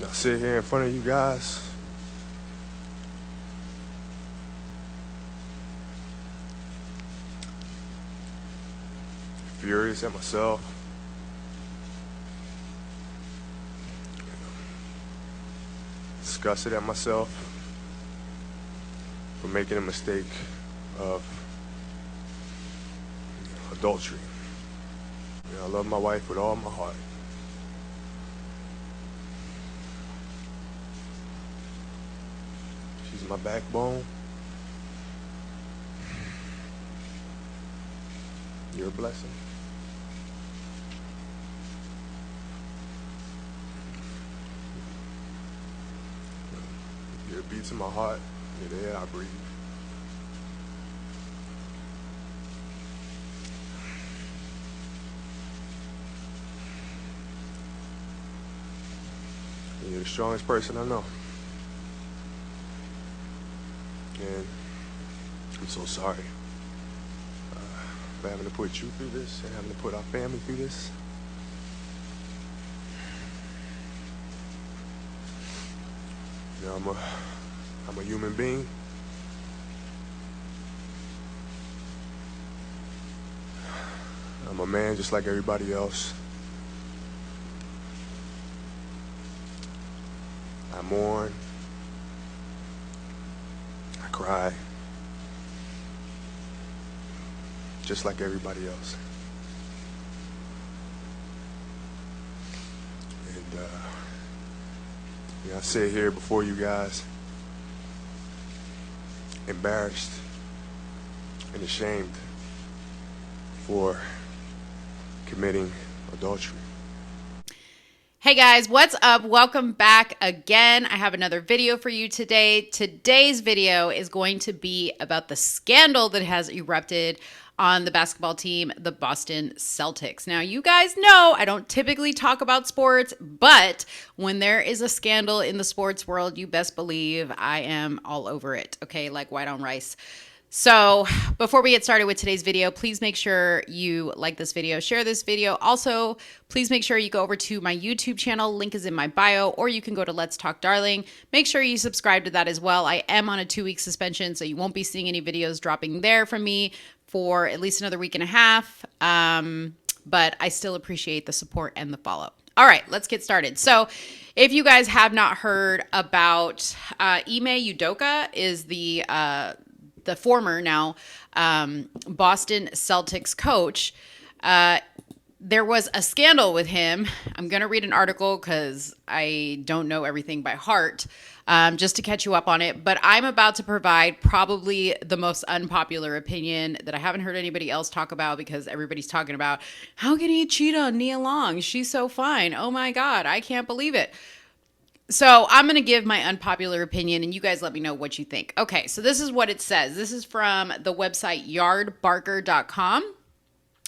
I sit here in front of you guys furious at myself, disgusted at myself for making a mistake of adultery. I love my wife with all my heart. She's my backbone. You're a blessing. You're the beats in my heart. You're the air I breathe. You're the strongest person I know. And I'm so sorry for having to put you through this and having to put our family through this. You know, I'm a human being. I'm a man just like everybody else. I mourn. I cry. Just like everybody else. And I sit here before you guys embarrassed and ashamed for committing adultery. Hey guys, what's up? Welcome back again. I have another video for you today. Today's video is going to be about the scandal that has erupted on the basketball team, the Boston Celtics. Now, you guys know I don't typically talk about sports, but when there is a scandal in the sports world, you best believe I am all over it, okay? Like white on rice. So before we get started with today's video, please make sure you like this video, share this video. Also, please make sure you go over to my YouTube channel. Link is in my bio, or you can go to Let's Talk Darling. Make sure you subscribe to that as well. I am on a 2-week suspension, so you won't be seeing any videos dropping there from me for at least another week and a half. But I still appreciate the support and the follow. All right, let's get started. So if you guys have not heard about Ime Udoka is the former now Boston Celtics coach. There was a scandal with him. I'm going to read an article because I don't know everything by heart, just to catch you up on it. But I'm about to provide probably the most unpopular opinion that I haven't heard anybody else talk about, because everybody's talking about, how can he cheat on Nia Long? She's so fine. Oh my God, I can't believe it. So I'm going to give my unpopular opinion, and you guys let me know what you think. Okay, so this is what it says. This is from the website yardbarker.com,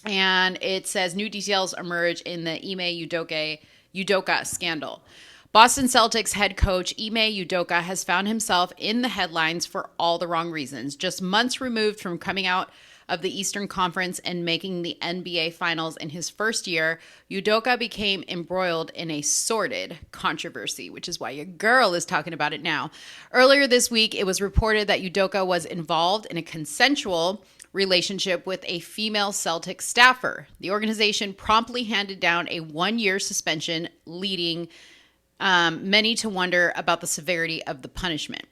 and it says new details emerge in the Ime Udoka scandal. Boston Celtics head coach Ime Udoka has found himself in the headlines for all the wrong reasons. Just months removed from coming out of the Eastern Conference and making the NBA Finals in his first year, Udoka became embroiled in a sordid controversy, which is why your girl is talking about it now. Earlier this week, it was reported that Udoka was involved in a consensual relationship with a female Celtics staffer. The organization promptly handed down a 1-year suspension, leading many to wonder about the severity of the punishment.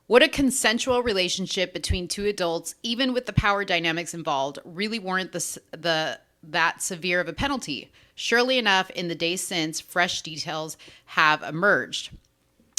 Would a consensual relationship between two adults, even with the power dynamics involved, really warrant that severe of a penalty? Surely enough, in the days since, fresh details have emerged.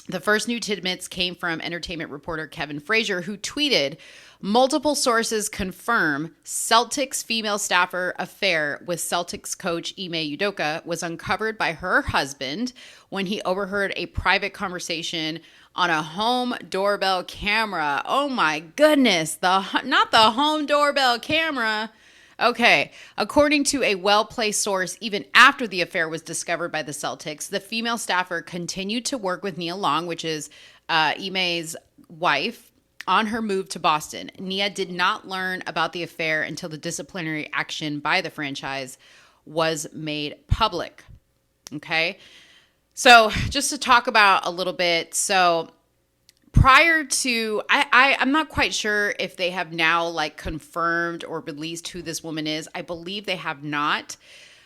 The first new tidbits came from entertainment reporter Kevin Frazier, who tweeted, multiple sources confirm Celtics female staffer affair with Celtics coach Ime Udoka was uncovered by her husband when he overheard a private conversation on a home doorbell camera. Oh my goodness, not the home doorbell camera. Okay, according to a well-placed source, even after the affair was discovered by the Celtics, the female staffer continued to work with Nia Long, which is Ime's wife, on her move to Boston. Nia did not learn about the affair until the disciplinary action by the franchise was made public. Okay? So just to talk about a little bit. So prior to, I'm not quite sure if they have now like confirmed or released who this woman is. I believe they have not,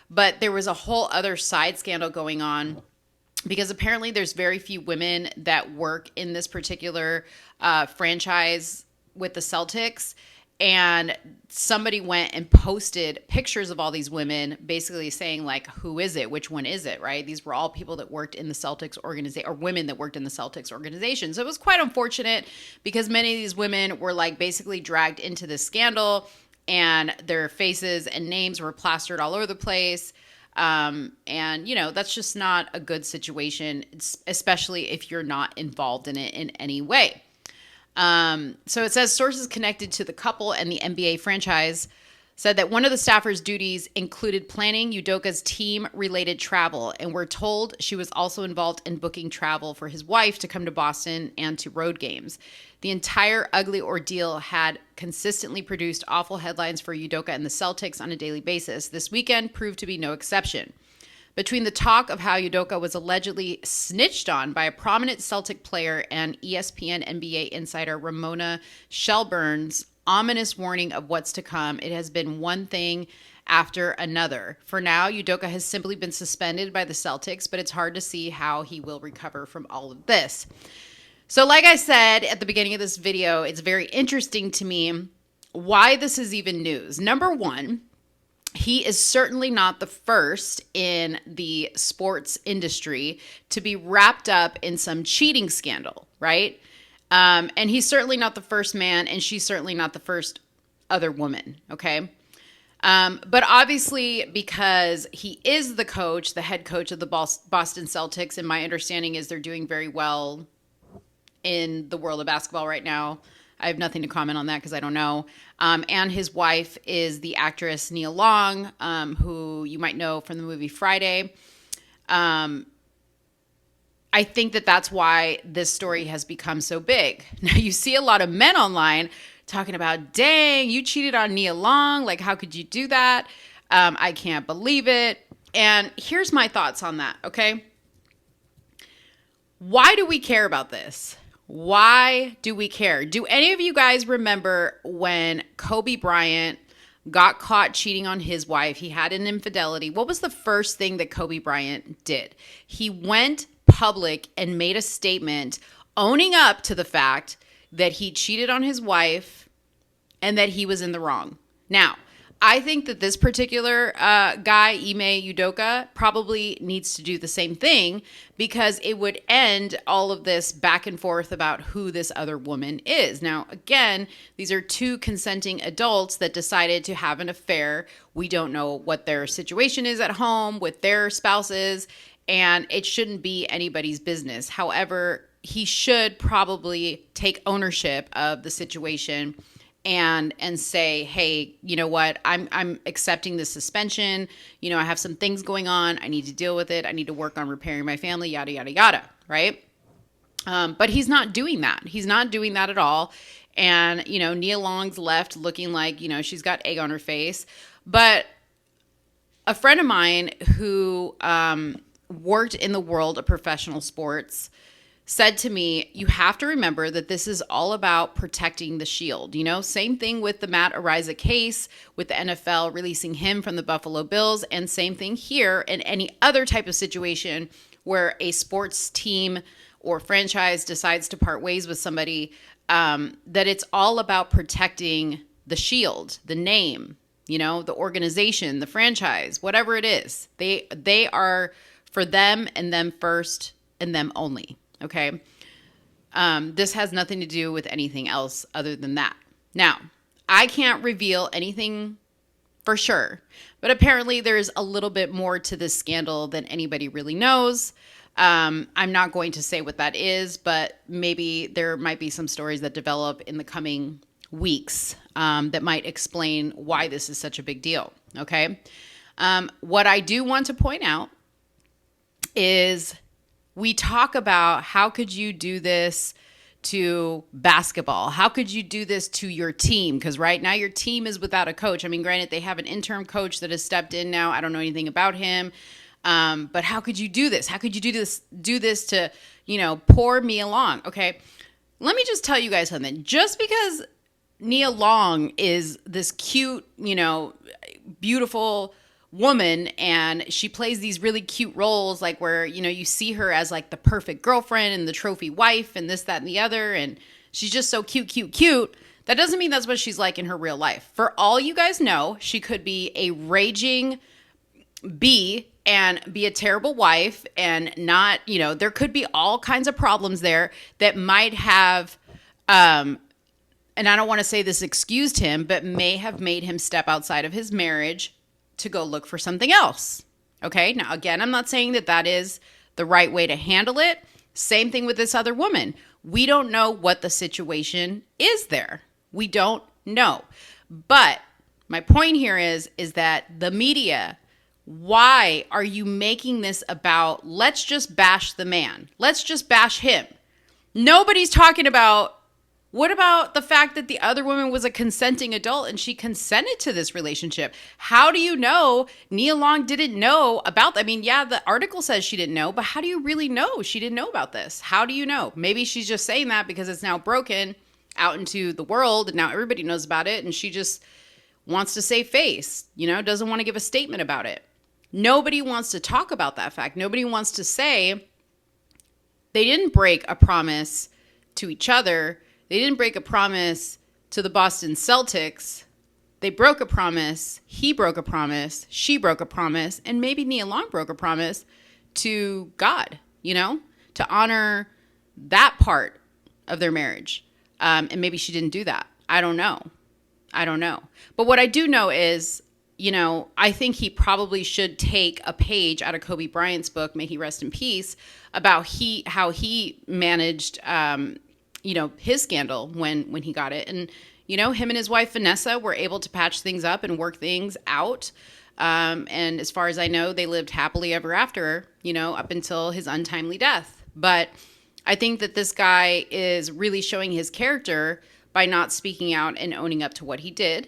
but there was a whole other side scandal going on because apparently there's very few women that work in this particular franchise with the Celtics. And somebody went and posted pictures of all these women, basically saying like, who is it? Which one is it? Right? These were all people that worked in the Celtics organization, or women that worked in the Celtics organization. So it was quite unfortunate because many of these women were like basically dragged into this scandal, and their faces and names were plastered all over the place. And you know, that's just not a good situation, especially if you're not involved in it in any way. So it says sources connected to the couple and the NBA franchise said that one of the staffers' duties included planning Udoka's team-related travel, and we're told she was also involved in booking travel for his wife to come to Boston and to road games. The entire ugly ordeal had consistently produced awful headlines for Udoka and the Celtics on a daily basis. This weekend proved to be no exception. Between the talk of how Udoka was allegedly snitched on by a prominent Celtic player and ESPN NBA insider Ramona Shelburne's ominous warning of what's to come, it has been one thing after another. For now, Udoka has simply been suspended by the Celtics, but it's hard to see how he will recover from all of this. So like I said at the beginning of this video, it's very interesting to me why this is even news. Number one, he is certainly not the first in the sports industry to be wrapped up in some cheating scandal, right? And he's certainly not the first man, and she's certainly not the first other woman, okay? But obviously, because he is the coach, the head coach of the Boston Celtics, and my understanding is they're doing very well in the world of basketball right now. I have nothing to comment on that because I don't know. And his wife is the actress Nia Long, who you might know from the movie Friday. I think that that's why this story has become so big. Now, you see a lot of men online talking about, dang, you cheated on Nia Long. Like, how could you do that? I can't believe it. And here's my thoughts on that, okay? Why do we care about this? Why do we care? Do any of you guys remember when Kobe Bryant got caught cheating on his wife? He had an infidelity. What was the first thing that Kobe Bryant did? He went public and made a statement owning up to the fact that he cheated on his wife and that he was in the wrong. Now, I think that this particular guy, Ime Udoka, probably needs to do the same thing because it would end all of this back and forth about who this other woman is. Now, again, these are two consenting adults that decided to have an affair. We don't know what their situation is at home with their spouses, and it shouldn't be anybody's business. However, he should probably take ownership of the situation and say, hey, you know what, I'm accepting the suspension. You know, I have some things going on. I need to deal with it. I need to work on repairing my family, yada, yada, yada, right? But he's not doing that. He's not doing that at all. And, you know, Nia Long's left looking like, you know, she's got egg on her face. But a friend of mine who worked in the world of professional sports said to me, you have to remember that this is all about protecting the shield. You know, same thing with the Matt Ariza case with the NFL releasing him from the Buffalo Bills, and same thing here in any other type of situation where a sports team or franchise decides to part ways with somebody, that it's all about protecting the shield, the name, you know, the organization, the franchise, whatever it is. They are for them and them first and them only. Okay. This has nothing to do with anything else other than that. Now, I can't reveal anything for sure, but apparently there's a little bit more to this scandal than anybody really knows. I'm not going to say what that is, but maybe there might be some stories that develop in the coming weeks that might explain why this is such a big deal. Okay. What I do want to point out is we talk about how could you do this to basketball? How could you do this to your team? Because right now your team is without a coach. I mean, granted, they have an interim coach that has stepped in now. I don't know anything about him. But how could you do this? How could you do this to, pour me along? Okay. Let me just tell you guys something. Just because Nia Long is this cute, beautiful woman, and she plays these really cute roles, like where, you see her as like the perfect girlfriend and the trophy wife and this, that, and the other. And she's just so cute, cute, cute. That doesn't mean that's what she's like in her real life. For all you guys know, she could be a raging bee and be a terrible wife and not, there could be all kinds of problems there that might have, and I don't want to say this excused him, but may have made him step outside of his marriage to go look for something else. Okay. Now, again, I'm not saying that that is the right way to handle it. Same thing with this other woman. We don't know what the situation is there. We don't know. But my point here is that the media, why are you making this about, let's just bash the man? Let's just bash him. Nobody's talking about, what about the fact that the other woman was a consenting adult and she consented to this relationship? How do you know Nia Long didn't know about that? I mean, yeah, the article says she didn't know, but how do you really know she didn't know about this? How do you know? Maybe she's just saying that because it's now broken out into the world and now everybody knows about it and she just wants to save face, doesn't want to give a statement about it. Nobody wants to talk about that fact. Nobody wants to say they didn't break a promise to each other. They didn't break a promise to the Boston Celtics. They broke a promise. He broke a promise. She broke a promise. And maybe Nia Long broke a promise to God, to honor that part of their marriage. And maybe she didn't do that. I don't know. But what I do know is, I think he probably should take a page out of Kobe Bryant's book, May He Rest in Peace, about how he managed, his scandal when he got it. And, him and his wife, Vanessa, were able to patch things up and work things out. And as far as I know, they lived happily ever after, up until his untimely death. But I think that this guy is really showing his character by not speaking out and owning up to what he did.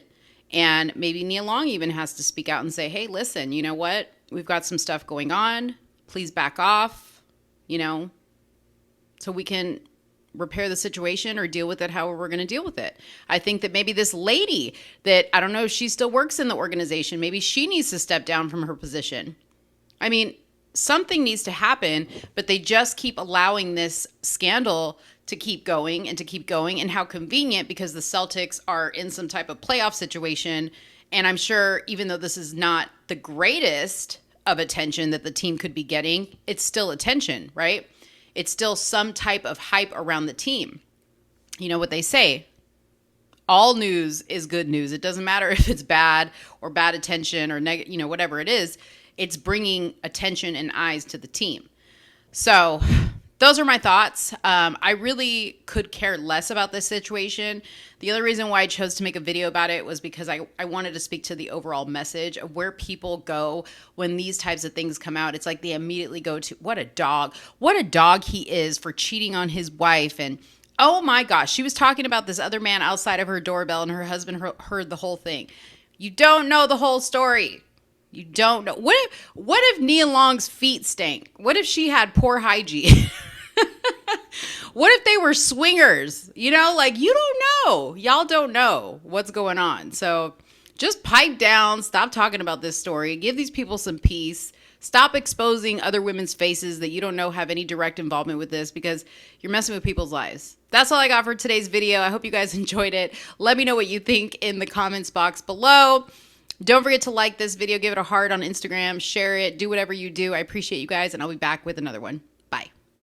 And maybe Nia Long even has to speak out and say, hey, listen, you know what? We've got some stuff going on. Please back off, so we can repair the situation or deal with it however we're going to deal with it. I think that maybe this lady that, I don't know if she still works in the organization, maybe she needs to step down from her position. I mean, something needs to happen, but they just keep allowing this scandal to keep going and to keep going. And how convenient, because the Celtics are in some type of playoff situation. And I'm sure even though this is not the greatest of attention that the team could be getting, it's still attention, right? It's still some type of hype around the team. You know what they say? All news is good news. It doesn't matter if it's bad or bad attention or whatever it is. It's bringing attention and eyes to the team. So those are my thoughts. I really could care less about this situation. The other reason why I chose to make a video about it was because I wanted to speak to the overall message of where people go when these types of things come out. It's like they immediately go to, what a dog he is for cheating on his wife. And oh my gosh, she was talking about this other man outside of her doorbell and her husband heard the whole thing. You don't know the whole story. You don't know. What if Nia Long's feet stank? What if she had poor hygiene? What if they were swingers? You don't know. Y'all don't know what's going on. So just pipe down. Stop talking about this story. Give these people some peace. Stop exposing other women's faces that you don't know have any direct involvement with this, because you're messing with people's lives. That's all I got for today's video. I hope you guys enjoyed it. Let me know what you think in the comments box below. Don't forget to like this video, give it a heart on Instagram, share it, do whatever you do. I appreciate you guys, and I'll be back with another one.